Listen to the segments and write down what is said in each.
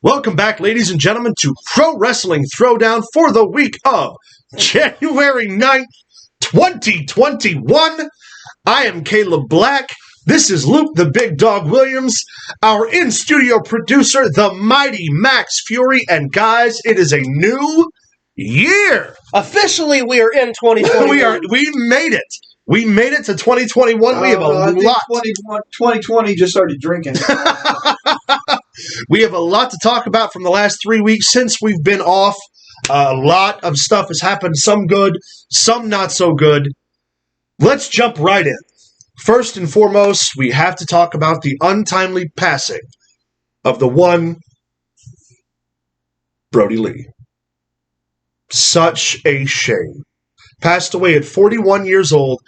Welcome back, ladies and gentlemen, to Pro Wrestling Throwdown for the week of January 9th, 2021. I am Caleb Black. This is Luke the Big Dog Williams, our in-studio producer, the mighty Max Fury. And guys, it is a new year. Officially, we are in 2021. We made it. We made it to 2021. We have a lot. 2020 just started drinking. We have a lot to talk about from the last 3 weeks since we've been off. A lot of stuff has happened, some good, some not so good. Let's jump right in. First and foremost, we have to talk about the untimely passing of the one Brodie Lee. Such a shame. Passed away at 41 years old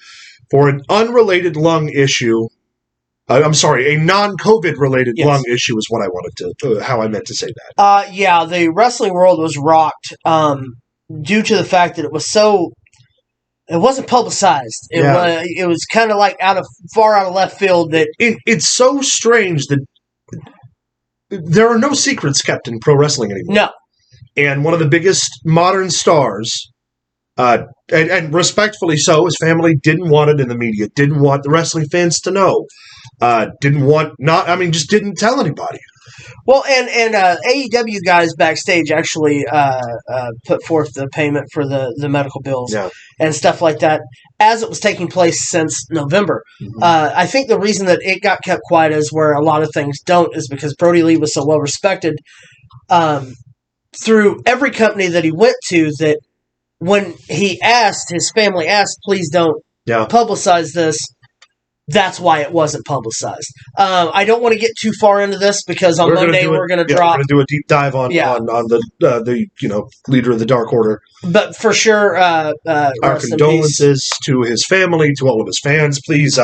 for an unrelated lung issue. I'm sorry, a non-COVID related lung issue is what I wanted to, how I meant to say that. Yeah, the wrestling world was rocked due to the fact that it wasn't publicized. It was kind of like far out of left field. That it's so strange that there are no secrets kept in pro wrestling anymore. No. And one of the biggest modern stars, and respectfully so, his family didn't want it in the media, didn't want the wrestling fans to know. Just didn't tell anybody. Well, and AEW guys backstage actually put forth the payment for the medical bills and stuff like that as it was taking place since November. Mm-hmm. I think the reason that it got kept quiet is where a lot of things don't is because Brodie Lee was so well respected through every company that he went to that when his family asked, please don't publicize this. That's why it wasn't publicized. I don't want to get too far into this because on Monday we're going to drop. We're going to do a deep dive on the leader of the Dark Order. But for sure, our condolences to his family, to all of his fans. Please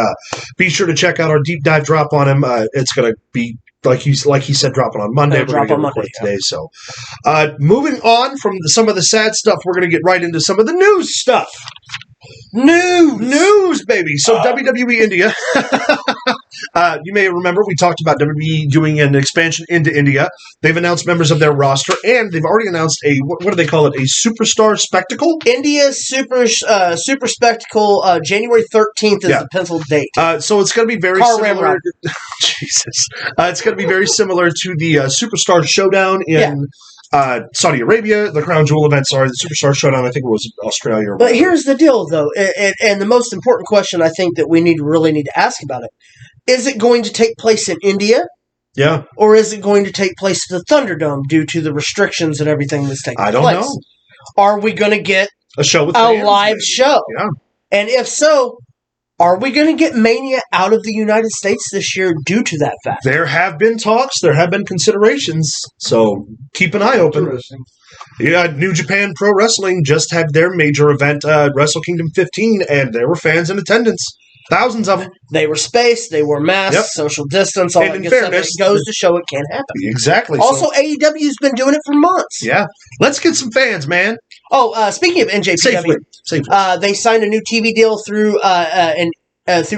be sure to check out our deep dive drop on him. It's going to be like he said, dropping on Monday. We're going to get recorded today. So, moving on from some of the sad stuff, we're going to get right into some of the news stuff. News, baby. So WWE India. You may remember we talked about WWE doing an expansion into India. They've announced members of their roster, and they've already announced what do they call it? A Superstar Spectacle? India Super Spectacle, January 13th is the penciled date. So it's going to be very similar. Jesus. It's going to be very similar to the Superstar Showdown in Saudi Arabia, the Crown Jewel event, the Superstar Showdown, I think it was Australia. But here's the deal, though, and the most important question I think that we really need to ask about it. Is it going to take place in India? Yeah. Or is it going to take place at the Thunderdome due to the restrictions and everything that's taking place? I don't know. Are we going to get a show with live show? Yeah. And if so, are we going to get Mania out of the United States this year due to that fact? There have been talks. There have been considerations. So keep an eye open. Yeah, New Japan Pro Wrestling just had their major event, Wrestle Kingdom 15, and there were fans in attendance. Thousands of them. They were spaced. They were masks, social distance, all that good stuff. It goes to show it can't happen. Exactly. Also, AEW's been doing it for months. Yeah. Let's get some fans, man. Oh, speaking of NJPW, Safely. they signed a new TV deal through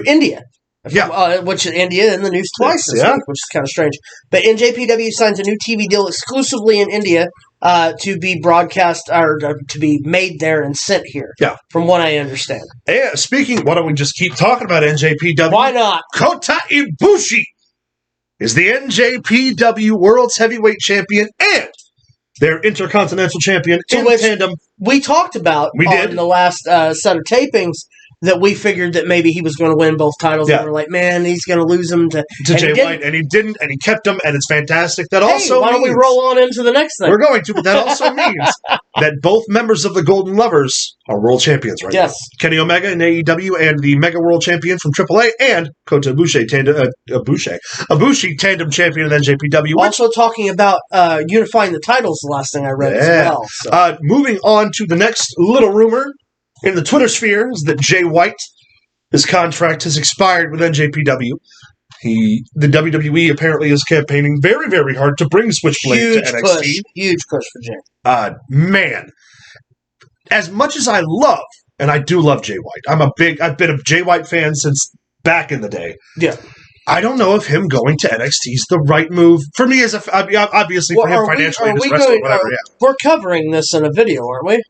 India. Which is India in the news twice this week, which is kind of strange. But NJPW signs a new TV deal exclusively in India to be broadcast or to be made there and sent here. Yeah, from what I understand. Yeah. Why don't we just keep talking about NJPW? Why not? Kota Ibushi is the NJPW World's Heavyweight Champion and their Intercontinental Champion in tandem. We talked about in the last set of tapings that we figured that maybe he was going to win both titles. And we're like, man, he's going to lose them to Jay White. And he didn't, and he kept them, and it's fantastic. That also why don't we roll on into the next thing? We're going to, but that also means that both members of the Golden Lovers are world champions right now. Kenny Omega in AEW and the Mega World Champion from AAA, and Kota Ibushi, Ibushi tandem champion in NJPW. Also talking about unifying the titles, the last thing I read as well. So. Moving on to the next little rumor in the Twitter sphere is that Jay White, his contract has expired with NJPW. The WWE apparently is campaigning very, very hard to bring Switchblade to NXT. Huge push for Jay. Man, as much as I love, and I do love Jay White, I've been a Jay White fan since back in the day. Yeah. I don't know if him going to NXT is the right move for me. Obviously for him financially, wrestling, whatever. Yeah, we're covering this in a video, aren't we?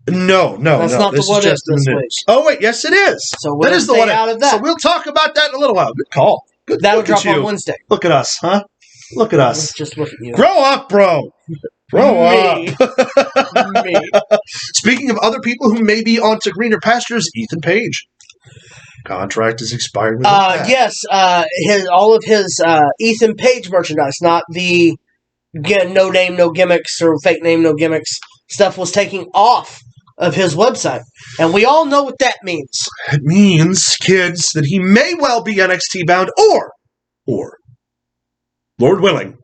No, that's not this the what is just this the week. news. Oh wait, yes, it is. So that is the what out of that. So we'll talk about that in a little while. Good call. Good. That'll drop on Wednesday. Look at us, huh? Look at us. Let's just look at you. Grow up, bro. Grow up. Me. Speaking of other people who may be onto greener pastures, Ethan Page. Contract is expired with yes, all of his Ethan Page merchandise, not the no name, no gimmicks, or fake name, no gimmicks stuff, was taking off of his website. And we all know what that means. It means, kids, that he may well be NXT bound, or, Lord willing,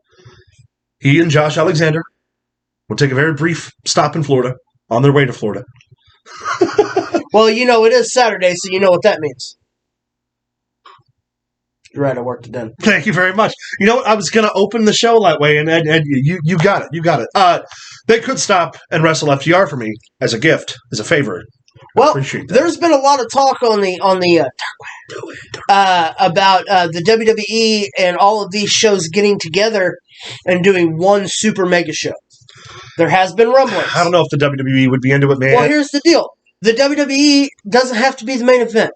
he and Josh Alexander will take a very brief stop in Florida, on their way to Florida. Well, it is Saturday, so you know what that means. You're right, I worked it in. Thank you very much. You know what? I was going to open the show that way, and you got it. You got it. They could stop and wrestle FTR for me as a gift, as a favor. Well, there's been a lot of talk on the about the WWE and all of these shows getting together and doing one super mega show. There has been rumblings. I don't know if the WWE would be into it, man. Well, here's the deal. The WWE doesn't have to be the main event.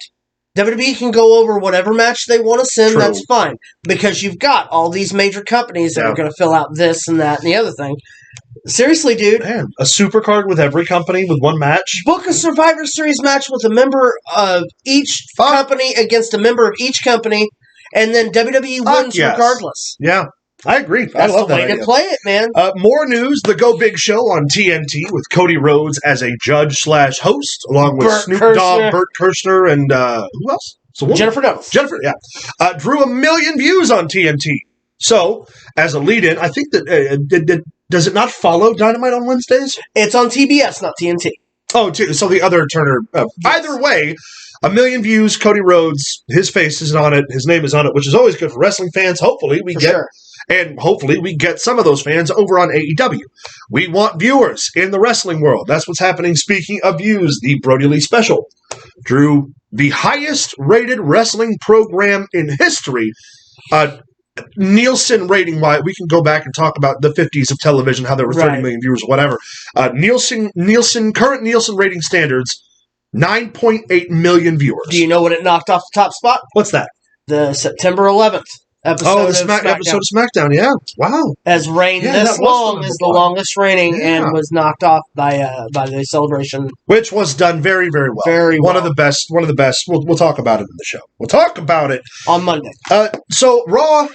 WWE can go over whatever match they want to send, True. That's fine. Because you've got all these major companies that are going to fill out this and that and the other thing. Seriously, dude. Man, a supercard with every company with one match? Book a Survivor Series match with a member of each company against a member of each company, and then WWE wins regardless. Yeah. I agree. That's I love that the way idea. to play it, man. More news, the Go Big Show on TNT with Cody Rhodes as a judge/host, along with Snoop Dogg, Bert Kirshner, and who else? Jennifer Douglas. Jennifer, yeah. Drew 1 million views on TNT. So, as a lead-in, I think that, does it not follow Dynamite on Wednesdays? It's on TBS, not TNT. Oh, so the other Turner. Yes. Either way, 1 million views, Cody Rhodes, his face is on it, his name is on it, which is always good for wrestling fans. Hopefully we get some of those fans over on AEW. We want viewers in the wrestling world. That's what's happening. Speaking of views, the Brodie Lee special drew the highest rated wrestling program in history. Nielsen rating wise, we can go back and talk about the 50s of television, how there were 30 million viewers or whatever. Current Nielsen rating standards, 9.8 million viewers. Do you know what it knocked off the top spot? What's that? The September 11th episode of SmackDown. Episode of SmackDown, yeah. Wow. As reigned this long is the longest reigning and was knocked off by the celebration. Which was done very, very well. Very well. One of the best. We'll talk about it in the show. We'll talk about it. On Monday. So Raw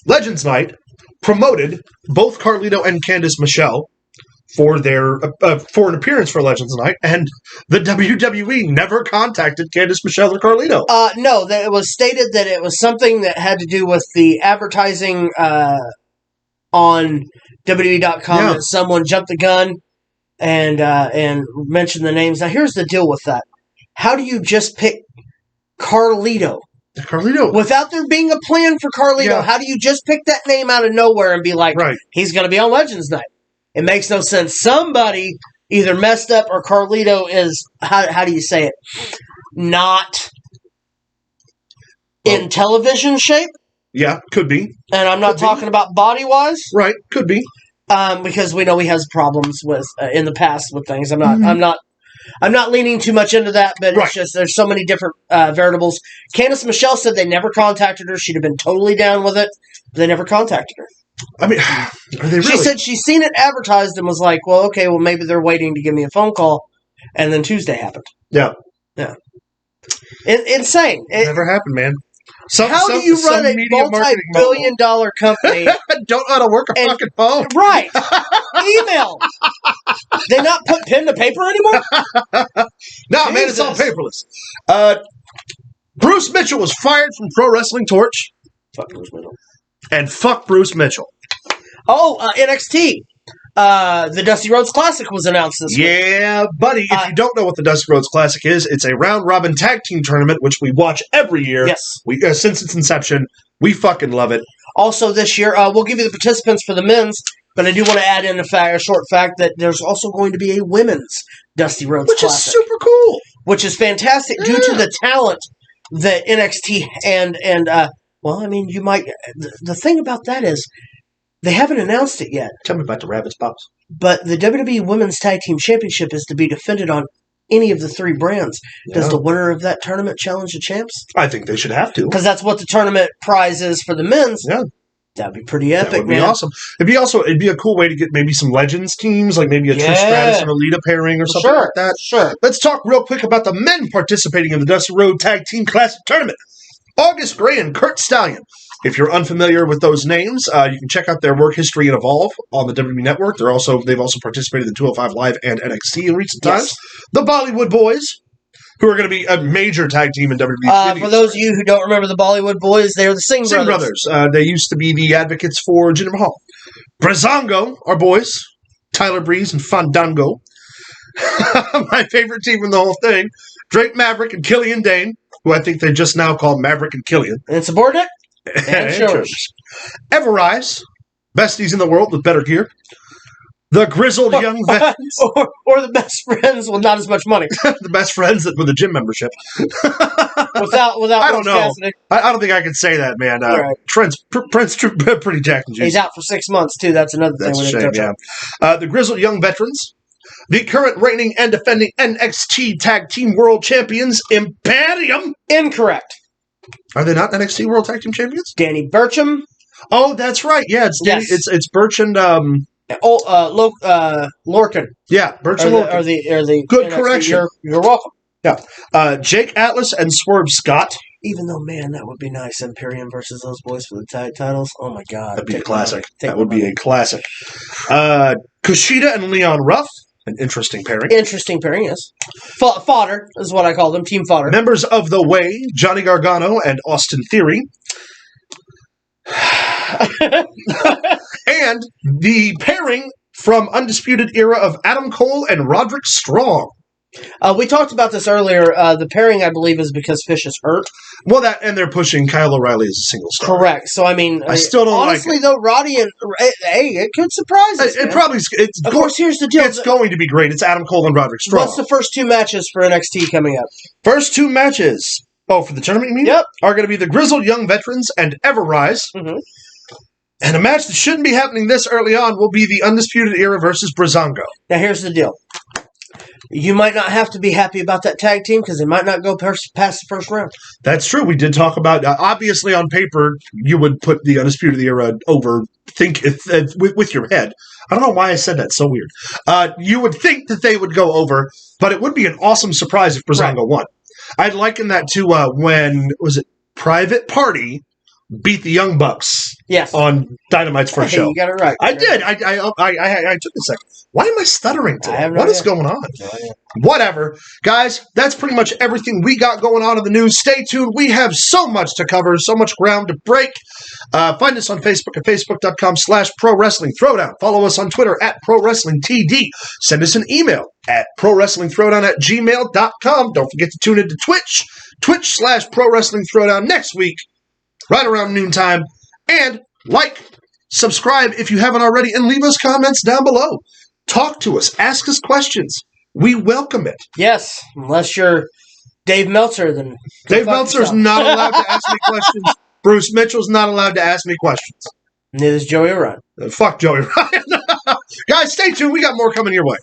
Legends Night promoted both Carlito and Candice Michelle for their for an appearance for Legends Night, and the WWE never contacted Candice Michelle or Carlito. No, it was stated that it was something that had to do with the advertising on WWE.com that someone jumped the gun and mentioned the names. Now, here's the deal with that. How do you just pick Carlito? Without there being a plan for Carlito, how do you just pick that name out of nowhere and be like, he's going to be on Legends Night? It makes no sense. Somebody either messed up or Carlito is, how do you say it, not in television shape? Yeah, could be. And I'm not talking about body-wise. Right, could be. Because we know he has problems with in the past with things. I'm not leaning too much into that, but it's just there's so many different variables. Candice Michelle said they never contacted her. She'd have been totally down with it. They never contacted her. I mean, are they really? She said she's seen it advertised and was like, well, okay, well, maybe they're waiting to give me a phone call. And then Tuesday happened. Yeah. Insane. It never happened, man. How do you run a multi-billion-dollar company? Don't know how to work a fucking phone. Right. Email. They not put pen to paper anymore? No, man, it's all paperless. Bruce Mitchell was fired from Pro Wrestling Torch. Fuck Bruce Mitchell. And fuck Bruce Mitchell. Oh, NXT. The Dusty Rhodes Classic was announced this week. Yeah, buddy. If you don't know what the Dusty Rhodes Classic is, it's a round-robin tag team tournament, which we watch every year. Yes. Since its inception. We fucking love it. Also this year, we'll give you the participants for the men's, but I do want to add in a short fact that there's also going to be a women's Dusty Rhodes Classic. Which is super cool. Which is fantastic due to the talent that NXT and Well, I mean, you might. The thing about that is, they haven't announced it yet. Tell me about the Rabbits, Pops. But the WWE Women's Tag Team Championship is to be defended on any of the three brands. Yeah. Does the winner of that tournament challenge the champs? I think they should have to. Because that's what the tournament prize is for the men's. Yeah. That'd be pretty epic, man. That would be awesome. It'd be a cool way to get maybe some Legends teams, like maybe a Trish Stratus and Alita pairing or something like that. Sure. Let's talk real quick about the men participating in the Dusty Road Tag Team Classic Tournament. August Gray and Kurt Stallion. If you're unfamiliar with those names, you can check out their work history and Evolve on the WWE Network. They've also participated in 205 Live and NXT in recent times. The Bollywood Boys, who are going to be a major tag team in WWE. For those of you who don't remember the Bollywood Boys, they're the Singh Brothers. They used to be the advocates for Jinder Mahal. Brazongo, our boys, Tyler Breeze and Fandango. My favorite team in the whole thing, Drake Maverick and Killian Dane, who I think they just now call Maverick and Killian. And Subordinate? And Everrise, besties in the world with better gear. The grizzled young veterans. Or the best friends with not as much money. The best friends with a gym membership. without I don't know. I don't think I can say that, man. Right. Prince pretty jacked and juicy. He's out for 6 months, too. That's another thing. That's a shame, yeah. The grizzled young veterans. The current reigning and defending NXT Tag Team World Champions, Imperium. Incorrect. Are they not NXT World Tag Team Champions? Danny Burcham. Oh, that's right. Yeah, it's Danny, it's Burch and Lorcan. Yeah, Burch and Lorcan. Are the good NXT, correction. You're welcome. Yeah, Jake Atlas and Swerve Scott. Even though, man, that would be nice. Imperium versus those boys for the tag titles. Oh my God, that'd be a classic. That would be a classic. Kushida and Leon Ruff. An interesting pairing. Yes. Fodder is what I call them, team fodder. Members of The Way, Johnny Gargano and Austin Theory. And the pairing from Undisputed Era of Adam Cole and Roderick Strong. We talked about this earlier. The pairing, I believe, is because Fish is hurt. Well, and they're pushing Kyle O'Reilly as a single star. Correct. So, I mean, I still don't honestly, like it. Though, Roddy and it could surprise us. It probably. Of course, here's the deal. It's going to be great. It's Adam Cole and Roderick Strong. What's the first 2 matches for NXT coming up? First 2 matches. Oh, for the tournament, you mean? Yep. Are going to be the Grizzled Young Veterans and Everrise. Mm-hmm. And a match that shouldn't be happening this early on will be the Undisputed Era versus Brazongo. Now, here's the deal. You might not have to be happy about that tag team because they might not go past the first round. That's true. We did talk about, obviously on paper, you would put the Undisputed Era over, with your head. I don't know why I said that. So weird. You would think that they would go over, but it would be an awesome surprise if Brazongo won. I'd liken that to when, was it Private Party beat the Young Bucks on Dynamite's first show. You got it right. I did. I took a second. Why am I stuttering today? What is going on? Whatever. Guys, that's pretty much everything we got going on in the news. Stay tuned. We have so much to cover, so much ground to break. Find us on Facebook at facebook.com/Pro Wrestling Throwdown. Follow us on Twitter at Pro Wrestling TD. Send us an email at ProWrestlingThrowdown@gmail.com. Don't forget to tune into Twitch/Pro Wrestling Throwdown next week, right around noontime. And subscribe if you haven't already, and leave us comments down below. Talk to us. Ask us questions. We welcome it. Yes, unless you're Dave Meltzer, then Dave Meltzer's not allowed to ask me questions. Bruce Mitchell's not allowed to ask me questions. Neither is Joey Ryan. Fuck Joey Ryan. Guys, stay tuned. We got more coming your way.